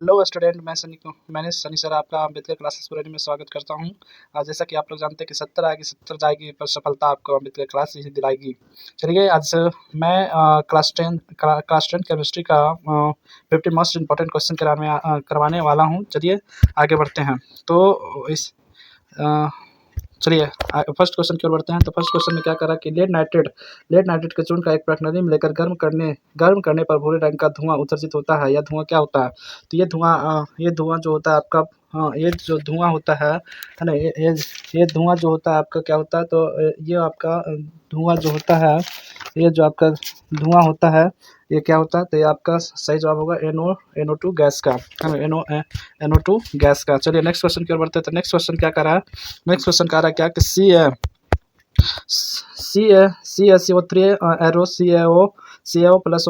Hello student, मैंने Sunny sir आपका Ambedkar classes पुरानी में स्वागत करता हूं। जैसा कि आप लोग जानते हैं कि 70 आएगी 70 जाएगी, पर सफलता आपको अम्बेडकर क्लास ही दिलाएगी। चलिए आज मैं क्लास टेन केमिस्ट्री का 50 मोस्ट इम्पोर्टेंट क्वेश्चन करवाने वाला हूं। चलिए आगे बढ़ते हैं। तो इस अ, चलिए फर्स्ट क्वेश्चन की ओर बढ़ते हैं। तो फर्स्ट क्वेश्चन में क्या करा कि लेड नाइट्रेट के चूर्ण का एक प्रश्नली में लेकर गर्म करने पर भूरे रंग का धुआं उत्सर्जित होता है। यह धुआं क्या होता है? तो ये धुआं जो होता है आपका, हाँ, ये जो धुआं होता है ना, ये धुआं जो होता है आपका क्या होता है? तो ये आपका धुआं जो होता है, ये जो आपका धुआं होता है, ये क्या होता है? तो ये आपका सही जवाब होगा NO2 गैस का, है ना, NO2 गैस का। चलिए नेक्स्ट क्वेश्चन की ओर बढ़ते हैं। तो नेक्स्ट क्वेश्चन क्या कर रहा है? नेक्स्ट क्वेश्चन कह रहा है क्या कि CaCO3 arrow CaO plus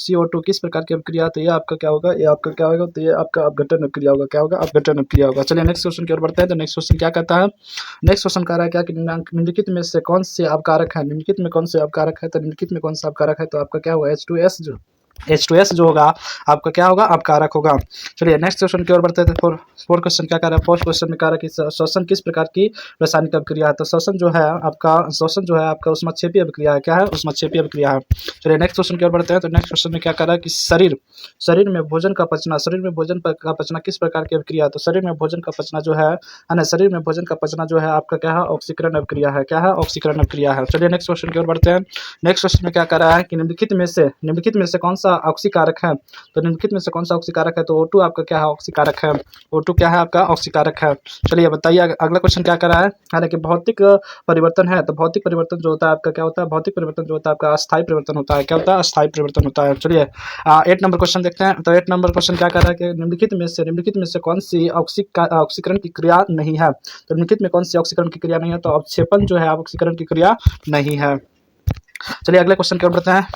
CO2 किस प्रकार की अभिक्रिया? तो ये आपका क्या होगा? ये आपका क्या होगा? तो ये आपका अपघटन अभिक्रिया होगा। क्या होगा? अपघटन अभिक्रिया होगा। चलिए नेक्स्ट क्वेश्चन की ओर बढ़ते हैं। तो नेक्स्ट क्वेश्चन क्या कहता है? नेक्स्ट क्वेश्चन कह रहा है क्या कि निम्नलिखित में से कौन से अपकारक है? निम्नलिखित में कौन से अपकारक है? तो निम्नलिखित में कौन सा अपकारक है? तो आपका क्या होगा? H2S जो होगा आपका क्या होगा? अपकारक होगा। चलिए नेक्स्ट क्वेश्चन की ओर बढ़ते हैं। तो फोर्थ क्वेश्चन क्या कह रहा है? फोर्थ क्वेश्चन में कह रहा है कि श्वसन किस प्रकार की रासायनिक अभिक्रिया है? तो श्वसन जो है आपका ऊष्माक्षेपी अभिक्रिया है। क्या है? ऊष्माक्षेपी अभिक्रिया है। चलिए नेक्स्ट क्वेश्चन की ओर बढ़ते हैं। तो नेक्स्ट क्वेश्चन में क्या कह रहा है कि शरीर में भोजन का पचना किस प्रकार की अभिक्रिया है? तो शरीर में भोजन का पचना जो है ना, शरीर में भोजन का पचना जो है आपका क्या है? ऑक्सीकरण अभिक्रिया है। क्या है? ऑक्सीकरण अभिक्रिया है। चलिए नेक्स्ट क्वेश्चन की ओर बढ़ते हैं। नेक्स्ट क्वेश्चन में क्या कह रहा है कि निम्नलिखित में से कौन सा ऑक्सीकारक है? तो निम्नलिखित में से कौन सा ऑक्सीकारक है? तो O2 आपका क्या है? ऑक्सीकारक है। O2 क्या है? आपका ऑक्सीकारक है। चलिए बताइए अगला क्वेश्चन क्या कर रहा है? हालांकि भौतिक परिवर्तन है। तो भौतिक परिवर्तन जो होता है आपका क्या होता है? भौतिक परिवर्तन जो होता है आपका अस्थायी परिवर्तन होता है। क्या होता है? अस्थायी परिवर्तन होता है। चलिए 8 नंबर क्वेश्चन देखते हैं। तो 8 नंबर क्वेश्चन क्या कर रहा है कि निम्नलिखित में से कौन सी ऑक्सीकरण की क्रिया नहीं है? तो निम्नलिखित में कौन सी ऑक्सीकरण की क्रिया नहीं है? तो अवक्षेपण जो है ऑक्सीकरण की क्रिया नहीं है। चलिए अगले क्वेश्चन की ओर बढ़ते हैं।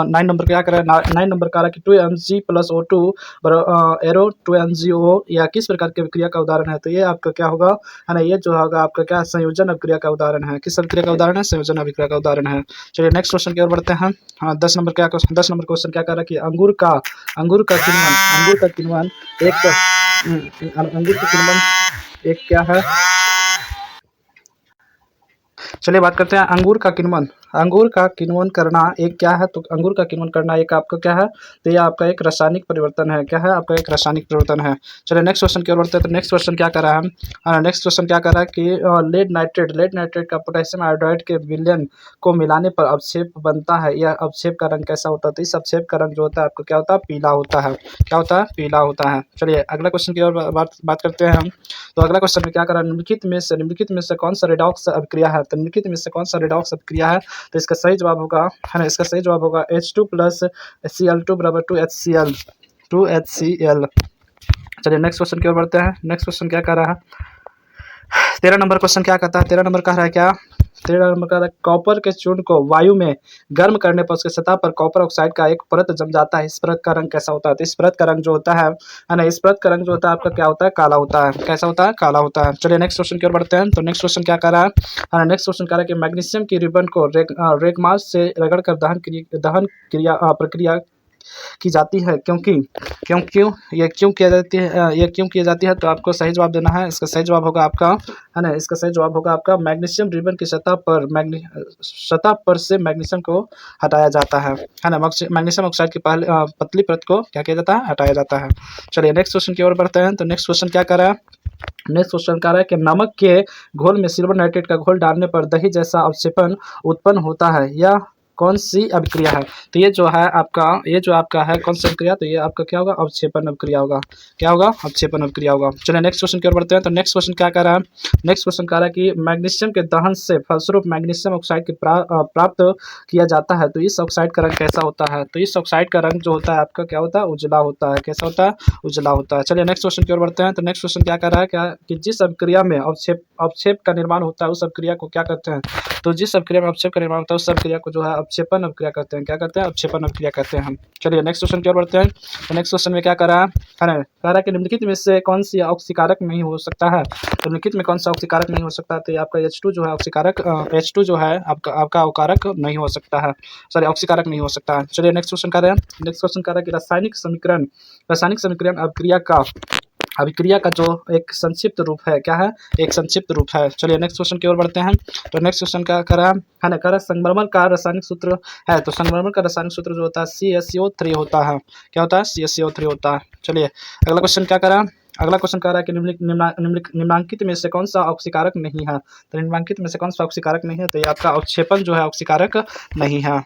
9 नंबर क्या कर रहा है? 9 नंबर कह रहा है कि 2Mg plus O2 arrow 2MgO या किस प्रकार की अभिक्रिया का उदाहरण है? तो ये आपका क्या होगा? है ना, ये जो होगा आपका क्या? संयोजन अभिक्रिया का उदाहरण है। किस अभिक्रिया का उदाहरण है? संयोजन अभिक्रिया का उदाहरण है। चलिए नेक्स्ट क्वेश्चन की ओर बढ़ते हैं। 10 नंबर क्वेश्चन क्या कर रहा है कि अंगूर का किण्वन एक क्या है? चलिए बात करते हैं अंगूर का किण्वन करना एक क्या है? तो अंगूर का किण्वन करना एक आपका क्या है? तो ये आपका एक रासायनिक परिवर्तन है। क्या है? आपका एक रासायनिक परिवर्तन है। चलिए नेक्स्ट क्वेश्चन की ओर बढ़ते हैं। तो नेक्स्ट क्वेश्चन क्या कर रहा है? नेक्स्ट क्वेश्चन क्या कर रहा है कि लेड नाइट्रेट का पोटेशियम आयोडाइड के विलयन को मिलाने पर अवक्षेप बनता है। यह अवक्षेप का रंग कैसा होता है? तो इस अवक्षेप का रंग जो होता है आपका क्या होता है? पीला होता है। क्या होता है? पीला होता है। चलिए अगला क्वेश्चन की ओर बात करते हैं हम। तो अगला क्वेश्चन में क्या कर रहा है? निम्नलिखित में से कौन सा रिडॉक्स अभिक्रिया है? तो निम्नलिखित में से कौन सा रिडॉक्स अभिक्रिया है? तो इसका सही जवाब होगा, है ना, इसका सही जवाब होगा H2 प्लस Cl2 बराबर 2HCl। चलिए नेक्स्ट क्वेश्चन की ओर बढ़ते हैं। नेक्स्ट क्वेश्चन क्या कर रहा है? 13 नंबर क्वेश्चन क्या कहता है? 13 नंबर कह रहा है क्या? 13 नंबर कह रहा है कॉपर के चूर्ण को वायु में गर्म करने पर उसके सतह पर कॉपर ऑक्साइड का एक परत जम जाता है। इस परत का रंग कैसा होता है? तो इस परत का रंग जो होता है ना, इस परत का रंग जो होता है आपका क्या होता है? काला होता है। कैसा होता है? काला होता है। चलिए नेक्स्ट क्वेश्चन की ओर बढ़ते हैं। तो नेक्स्ट क्वेश्चन क्या कह रहा है? नेक्स्ट क्वेश्चन कह रहा है कि मैग्नीशियम की रिबन को रेगमास से रगड़कर दहन प्रक्रिया की जाती है क्योंकि क्यों क्यों ये क्यों किया जाती है ये क्यों की जाती है? तो आपको सही जवाब देना है। इसका सही जवाब होगा आपका, है ना, इसका सही जवाब होगा आपका मैग्नीशियम रिबन की सतह पर से मैग्नीशियम को हटाया जाता है ना। मैग्नीशियम ऑक्साइड की पतली परत को क्या किया जाता है? हटाया जाता है। चलिए नेक्स्ट क्वेश्चन की ओर बढ़ते हैं। तो नेक्स्ट क्वेश्चन क्या कर रहा है? नेक्स्ट क्वेश्चन कह रहा है कि नमक के घोल में सिल्वर नाइट्रेट का घोल डालने पर दही जैसा अवक्षेपण उत्पन्न होता है। यह कौन सी अभिक्रिया है? तो ये जो आपका है कौन सी अभिक्रिया? तो ये आपका क्या होगा? अवक्षेपण अभिक्रिया होगा। क्या होगा? अवक्षेपण अभिक्रिया होगा। चलिए नेक्स्ट क्वेश्चन की ओर बढ़ते हैं। तो नेक्स्ट क्वेश्चन क्या कह रहा है? नेक्स्ट क्वेश्चन कह रहा है कि मैग्नीशियम के दहन से फलस्वरूप मैग्नीशियम ऑक्साइड की प्राप्त किया जाता है। तो इस ऑक्साइड का रंग कैसा होता है? तो इस ऑक्साइड का रंग जो होता है आपका क्या होता है? उजला होता है। कैसा होता है? उजला होता है। चलिए नेक्स्ट क्वेश्चन की ओर बढ़ते हैं। तो नेक्स्ट क्वेश्चन क्या कह रहा है? क्या कि जिस अभिक्रिया में अवक्षेप का निर्माण होता है उस अभिक्रिया को क्या कहते हैं? तो जिस अभिक्रिया में अवक्षेप का निर्माण होता है उस अभिक्रिया को जो है अवक्षेपन अभिक्रिया कहते हैं। क्या कहते हैं? अवक्षेपन अभिक्रिया कहते हैं हम। चलिए नेक्स्ट क्वेश्चन की ओर बढ़ते हैं। तो नेक्स्ट क्वेश्चन में क्या कह रहा है कह रहा है कि निम्नलिखित में से कौन सी ऑक्सीकारक नहीं हो सकता है। तो निम्नलिखित में कौन सा ऑक्सीकारक नहीं हो सकता, तो ये आपका H2 जो है ऑक्सीकारक, H2 जो है आपका अवकारक नहीं हो सकता है, सॉरी ऑक्सीकारक नहीं हो सकता है। चलिए नेक्स्ट क्वेश्चन कह रहे हैं। नेक्स्ट क्वेश्चन कह रहा है कि रासायनिक समीकरण अभिक्रिया का जो एक संक्षिप्त रूप है, क्या है? एक संक्षिप्त रूप है। चलिए नेक्स्ट क्वेश्चन की ओर बढ़ते हैं। तो नेक्स्ट क्वेश्चन क्या कर रहा है ना, कह रहा है संगमरमर का रासायनिक सूत्र है। तो संगमरमर का रासायनिक सूत्र जो होता है CaCO3 होता है। क्या होता है? CaCO3 होता है। चलिए अगला क्वेश्चन क्या कर रहा है? अगला क्वेश्चन कह रहा है कि निम्नांकित में से कौन सा ऑक्सीकारक नहीं है। तो निम्नांकित में से कौन सा ऑक्सीकारक नहीं है, तो ये आपका अवक्षेपन जो है ऑक्सीकारक नहीं है।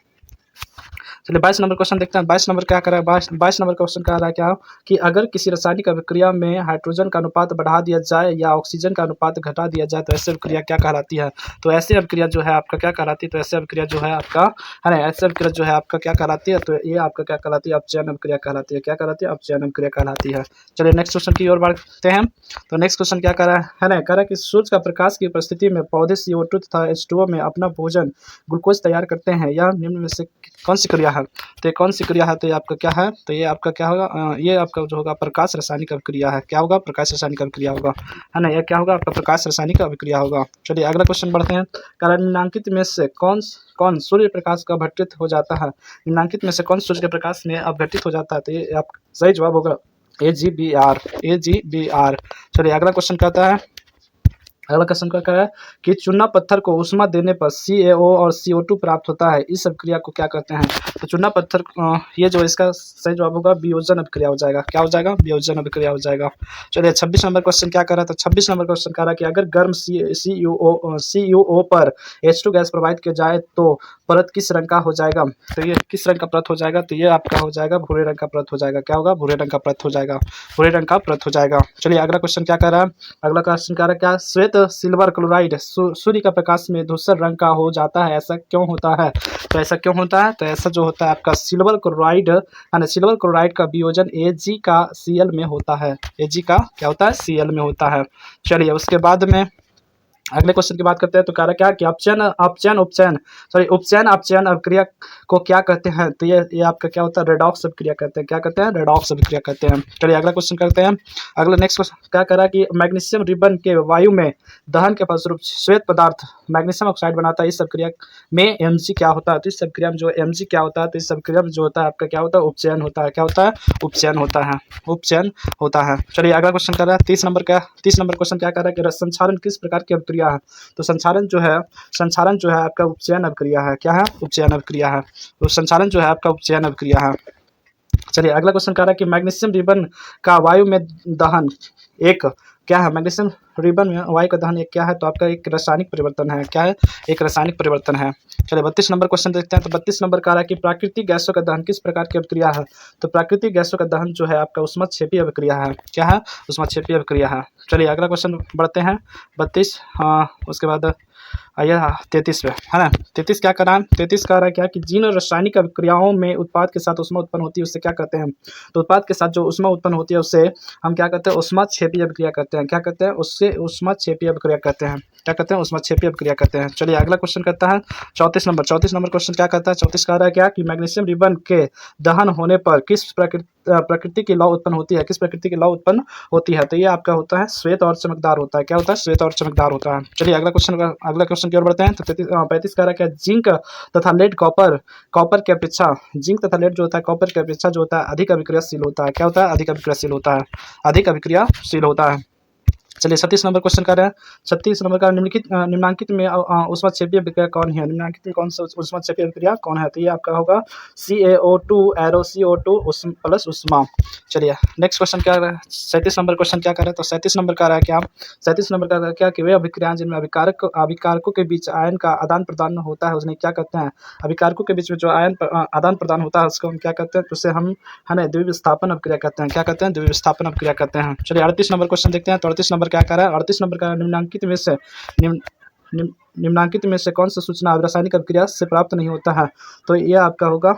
चलिए 22 नंबर क्वेश्चन देखते हैं। 22 नंबर क्या कर रहा है? 22 नंबर क्वेश्चन कह रहा है क्या कि अगर किसी रासायनिक अभिक्रिया में हाइड्रोजन का अनुपात बढ़ा दिया जाए या ऑक्सीजन का अनुपात घटा दिया जाए तो ऐसी अभिक्रिया क्या कहलाती है। तो ऐसी अभिक्रिया जो है आपका क्या कहलाती है, तो ऐसी अभिक्रिया जो है आपका है ना, ऐसी अभिक्रिया जो है आपका क्या कहलाती है, तो ये आपका क्या कहलाती है? अपचयन अभिक्रिया कहलाती है। क्या कहलाती है? अपचयन अभिक्रिया कहलाती है। चलिए नेक्स्ट क्वेश्चन की ओर बढ़ते हैं। तो नेक्स्ट क्वेश्चन क्या कर रहा है ना, कह रहा है कि सूर्य का प्रकाश की उपस्थिति में पौधे CO2 तथा H2O में अपना भोजन ग्लूकोज तैयार करते हैं। यह निम्न में से कौन सी क्रिया है? तो ये कौन सी क्रिया है? तो ये आपका क्या है? तो ये आपका क्या होगा? ये आपका जो होगा प्रकाश रासायनिक अभिक्रिया है। क्या होगा? प्रकाश रासायनिक अभिक्रिया होगा, है ना। यह क्या होगा? आपका प्रकाश रासायनिक अभिक्रिया होगा। चलिए अगला क्वेश्चन बढ़ते हैं। कारण निम्नांकित में से कौन सूर्य प्रकाश का अपघटित हो जाता है। निम्नांकित में से कौन सूर्य के प्रकाश में अपघटित हो जाता है, तो ये आप सही जवाब होगा AgBr। चलिए अगला क्वेश्चन कहता है, अगला क्वेश्चन क्या है कि चूना पत्थर को ऊष्मा देने पर CaO और CO2 प्राप्त होता है। इस अभिक्रिया को क्या कहते हैं? तो चूना पत्थर, ये जो इसका सही जवाब होगा वियोजन अभिक्रिया हो जाएगा। क्या हो जाएगा? वियोजन अभिक्रिया हो जाएगा। चलिए 26 नंबर क्वेश्चन क्या कर रहा है? तो 26 नंबर क्वेश्चन कह रहा है कि अगर गर्म CuO पर H2 गैस प्रवाहित किया जाए तो परत किस रंग का हो जाएगा। तो ये किस रंग का परत हो जाएगा? तो ये आपका हो जाएगा भूरे रंग का परत हो जाएगा। क्या होगा? भूरे रंग का परत हो जाएगा, भूरे रंग का परत हो जाएगा। चलिए अगला क्वेश्चन क्या कर रहा है? अगला क्वेश्चन कह रहा है क्या श्वेत सिल्वर क्लोराइड सूर्य का प्रकाश में धूसर रंग का हो जाता है, ऐसा क्यों होता है? तो ऐसा क्यों होता है? तो ऐसा जो होता है आपका सिल्वर क्लोराइड है ना, सिल्वर क्लोराइड का वियोजन Ag का Cl में होता है। Ag का क्या होता है? Cl में होता है। चलिए उसके बाद में अगले क्वेश्चन की बात करते हैं। तो कह रहा क्या कि उपचयन अपचयन अभिक्रिया को क्या कहते हैं? तो ये आपका क्या होता है? रेडॉक्स अभिक्रिया कहते हैं। क्या कहते हैं? रेडॉक्स अभिक्रिया कहते हैं। चलिए अगला क्वेश्चन करते हैं। अगला नेक्स्ट क्वेश्चन क्या कह रहा है कि मैग्नीशियम रिबन के वायु में दहन के फलस्वरूप श्वेत पदार्थ मैग्नीशियम ऑक्साइड बनाता है। इस अभिक्रिया में Mg क्या होता है? तो इस अभिक्रिया में जो Mg क्या होता है? तो इस अभिक्रिया में जो होता है आपका क्या होता है? उपचयन होता है। क्या होता है? उपचयन होता है, उपचयन होता है। चलिए अगला क्वेश्चन कर रहा है 30 नंबर क्वेश्चन क्या कर रहा है कि संक्षारण किस प्रकार की अभिक्रिया है। तो संक्षारण जो है आपका उपचयन अभिक्रिया है। क्या है? उपचयन अभिक्रिया है। तो संक्षारण जो है आपका उपचयन अभिक्रिया है। चलिए अगला क्वेश्चन कह रहा है कि मैग्नीशियम रिबन का वायु में दहन एक क्या है? मैग्नीशियम रिबन में वायु का दहन एक क्या है? तो आपका एक रासायनिक परिवर्तन है। क्या है? एक रासायनिक परिवर्तन है। चलिए 32 नंबर क्वेश्चन देखते हैं। तो 32 नंबर कह रहा है कि प्राकृतिक गैसों का दहन किस प्रकार की अभिक्रिया है। तो प्राकृतिक गैसों का दहन जो है आपका ऊष्माक्षेपी अभिक्रिया है। क्या है? ऊष्माक्षेपी अभिक्रिया है। चलिए अगला क्वेश्चन बढ़ते हैं 32, उसके बाद आइए 33 पे, है ना। 33 क्या कर रहा है? 33 कह रहा है क्या कि जिन रासायनिक अभिक्रियाओं में उत्पाद के साथ ऊष्मा उत्पन्न होती है उससे क्या कहते हैं। तो उत्पाद के साथ जो ऊष्मा उत्पन्न होती है उससे हम क्या कहते हैं? ऊष्माक्षेपी अभिक्रिया कहते हैं। क्या कहते हैं? उससे ऊष्माक्षेपी अभिक्रिया कहते हैं। क्या कहते हैं? ऊष्माक्षेपी अभिक्रिया कहते हैं। चलिए अगला क्वेश्चन करता है 34 नंबर क्वेश्चन क्या कहता है? 34 कह रहा है क्या कि मैग्नीशियम रिबन के दहन होने पर किस प्रकृति की लौ उत्पन्न होती है। किस प्रकृति की लौ उत्पन्न होती है? तो ये आपका होता है श्वेत और चमकदार होता है। क्या होता है? श्वेत और चमकदार होता है। चलिए अगला क्वेश्चन की ओर बढ़ते हैं। तो 35 कह रहा है क्या जिंक तथा लेड कॉपर के अपेक्षा जिंक तथा लेड जो होता है कॉपर के अपेक्षा जो होता है अधिक अभिक्रियाशील होता है। क्या होता है? अधिक अभिक्रियाशील होता है, अधिक अभिक्रियाशील होता है। चलिए 36 नंबर क्वेश्चन कर रहे हैं। 36 नंबर का निम्नांकित में ऊष्माक्षेपी अभिक्रिया कौन है? निम्नांकित में कौन सा ऊष्माक्षेपी अभिक्रिया कौन है? तो ये आपका होगा CaO2 एरो CO2 प्लस ऊष्मा। चलिए नेक्स्ट क्वेश्चन क्या है? 37 नंबर क्वेश्चन क्या कर रहा है? तो 37 नंबर का रहा है क्या? 37 नंबर का क्या कि वे अभिक्रियाएं जिनमें अभिकारकों के बीच आयन का आदान प्रदान होता है उसने क्या कहते हैं? अभिकारकों के बीच में जो आयन आदान प्रदान होता है उसको हम क्या कहते हैं? तो उसे हम है ना द्विविस्थापन अभिक्रिया कहते हैं। क्या कहते हैं? द्विविस्थापन अभिक्रिया कहते हैं। चलिए 38 नंबर क्वेश्चन देखते हैं। तो 38 नंबर क्या कर रहा है? 38 नंबर का निम्नांकित में से कौन सा सूचना रासायनिक अभिक्रिया से प्राप्त नहीं होता है। तो ये आपका होगा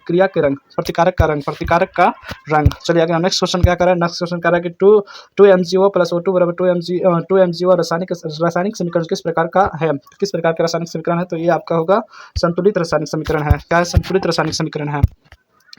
क्रिया के रंग, प्रतिकारक का रंग, प्रतिकारक का रंग। चलिए अगला नेक्स्ट क्वेश्चन क्या कर रहा है, नेक्स्ट क्वेश्चन कह रहा है कि 2 MgO + O2 बराबर 2 MgO रासायनिक समीकरण किस प्रकार का है, किस प्रकार का रासायनिक समीकरण है, तो ये आपका होगा संतुलित रासायनिक समीकरण है। क्या है, संतुलित रासायनिक समीकरण है।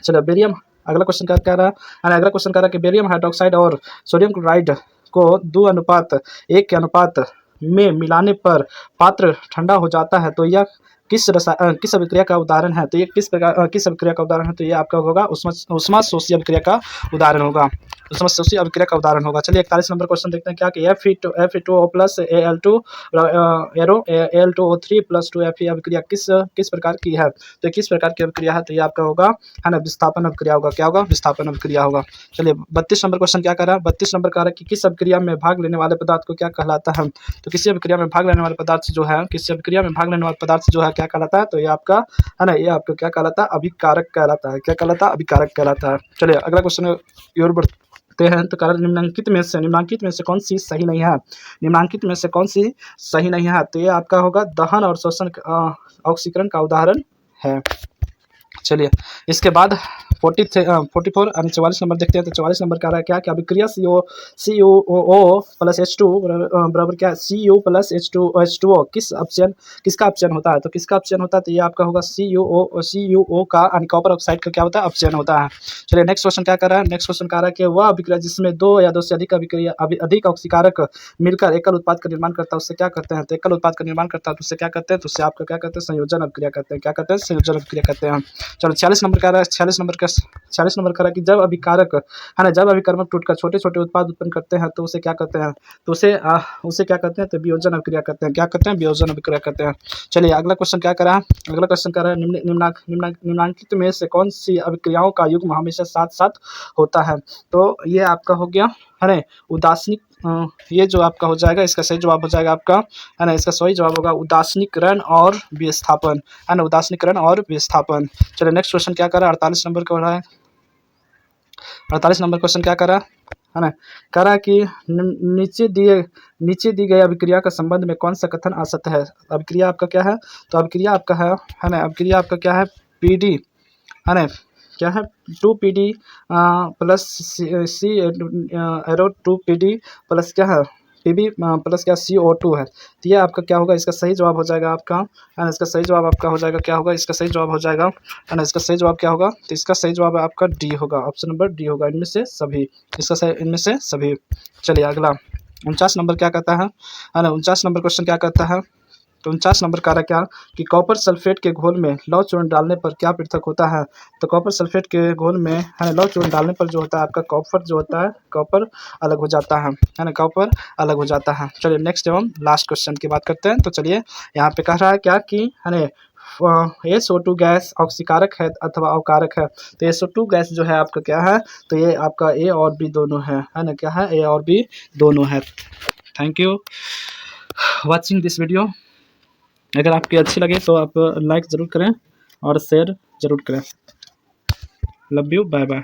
चलो बेरियम, अगला क्वेश्चन क्या कह रहा है, अगला क्वेश्चन कह रहा है कि बेरियम हाइड्रोक्साइड और सोडियम क्लोराइड को 2:1 के अनुपात में मिलाने पर पात्र ठंडा हो जाता है, तो यह किस अभिक्रिया का उदाहरण है, तो ये किस अभिक्रिया का उदाहरण है, तो ये आपका होगा ऊष्माशोषी अभिक्रिया का उदाहरण होगा, ऊष्माशोषी अभिक्रिया का उदाहरण होगा। चलिए 41 नंबर क्वेश्चन देखते हैं क्या कि Fe2O + Al2O3 + 2Fe अभिक्रिया किस प्रकार की है, तो किस प्रकार की अभिक्रिया है, तो ये आपका होगा है ना विस्थापन अभिक्रिया होगा। क्या होगा, विस्थापन अभिक्रिया होगा। चलिए 32 नंबर क्वेश्चन क्या कर रहा है, 32 नंबर कह रहा है कि किस अभिक्रिया में भाग लेने वाले पदार्थ को क्या कहलाता है, तो किसी अभिक्रिया में भाग लेने वाले पदार्थ जो है, किसी अभिक्रिया में भाग लेने वाले पदार्थ जो है क्या कहलाता है, तो ये आपका है ना, ये आपका क्या कहलाता है, अभिकारक कहलाता है। क्या कहलाता है, अभिकारक कहलाता है। चलिए अगला क्वेश्चन की ओर बढ़ते हैं, तो कारण निम्नलिखित में से कौन सी सही नहीं है, निम्नलिखित में से कौन सी सही नहीं है, तो ये आपका होगा दहन और शोषण ऑक्सीकरण का उदाहरण है। चलिए इसके बाद 44 यानी 44 नंबर देखते हैं, तो 44 नंबर कह रहा है क्या कि अभिक्रिया CuO + H2 बराबर क्या है, Cu + H2O किसका अपचयन होता है, तो किसका अपचयन होता है, तो ये आपका होगा CuO का यानी कॉपर ऑक्साइड का क्या होता है, अपचयन होता है। चलिए नेक्स्ट क्वेश्चन क्या कर रहा है, नेक्स्ट क्वेश्चन कह रहा है कि वह अभिक्रिया जिसमें 2 या 2 से अधिक ऑक्सीकारक मिलकर एकल उत्पाद का निर्माण करता है उससे क्या करते हैं, तो एकल उत्पाद का निर्माण करता है तो उससे क्या करते हैं, तो उससे आपका क्या करते हैं, संयोजन अभिक्रिया करते हैं। क्या करते हैं, संयोजन अभिक्रिया करते हैं। चलो 46 नंबर कह रहा है, 46 नंबर कह रहा है कि जब अभिकारक है ना, जब अभिकर्मक टूटकर छोटे छोटे उत्पाद उत्पन्न करते हैं तो उसे क्या करते हैं, तो उसे क्या करते हैं, तो वियोजन अभिक्रिया करते हैं। क्या करते हैं, वियोजन अभिक्रिया करते हैं। चलिए अगला क्वेश्चन क्या कर रहा है, अगला क्वेश्चन कह रहा है निम्नलिखित में से कौन सी अभिक्रियाओं का युग्म हमेशा साथ साथ होता है, तो ये आपका हो गया है ना उदासीनिक, ये जो आपका हो जाएगा, इसका सही जवाब हो जाएगा आपका है ना, इसका सही जवाब होगा उदासीनीकरण और विस्थापन, है ना, उदासीनीकरण और विस्थापन। चलिए नेक्स्ट क्वेश्चन क्या कर रहा है, 48 नंबर का हो रहा है, 48 नंबर क्वेश्चन क्या कर रहा है ना, कह रहा है कि नीचे दी गई अभिक्रिया का संबंध में कौन सा कथन असत्य है। अभिक्रिया आपका क्या है, तो अभिक्रिया आपका है ना, अभिक्रिया आपका क्या है, PD है ना, क्या है 2PD plus C arrow 2PD plus क्या है PB प्लस क्या CO2 है, तो ये आपका क्या होगा, इसका सही जवाब हो जाएगा आपका है ना, इसका सही जवाब आपका हो जाएगा क्या होगा, इसका सही जवाब हो जाएगा है ना, इसका सही जवाब क्या होगा, तो इसका सही जवाब आपका D होगा, ऑप्शन नंबर D होगा, इनमें से सभी, इसका सही इनमें से सभी। चलिए अगला 49 नंबर क्या कहता है ना, 49 नंबर क्वेश्चन क्या कहता है, तो 49 नंबर कह रहा क्या कि कॉपर सल्फेट के घोल में लौह चूर्ण डालने पर क्या पृथक होता है, तो कॉपर सल्फेट के घोल में है लौह चूर्ण डालने पर जो होता है आपका कॉपर जो होता है, कॉपर अलग हो जाता है ना, कॉपर अलग हो जाता है। चलिए नेक्स्ट एवं लास्ट क्वेश्चन की बात करते हैं, तो चलिए यहाँ पे कह रहा है क्या कि है ना SO2 गैस ऑक्सीकारक है अथवा अवकारक है, तो SO2 गैस जो है आपका क्या है, तो ये आपका A और B दोनों है ना, क्या है, A और B दोनों है। Thank you watching this video. अगर आपकी अच्छी लगे तो आप लाइक ज़रूर करें और शेयर ज़रूर करें। Love you, bye bye.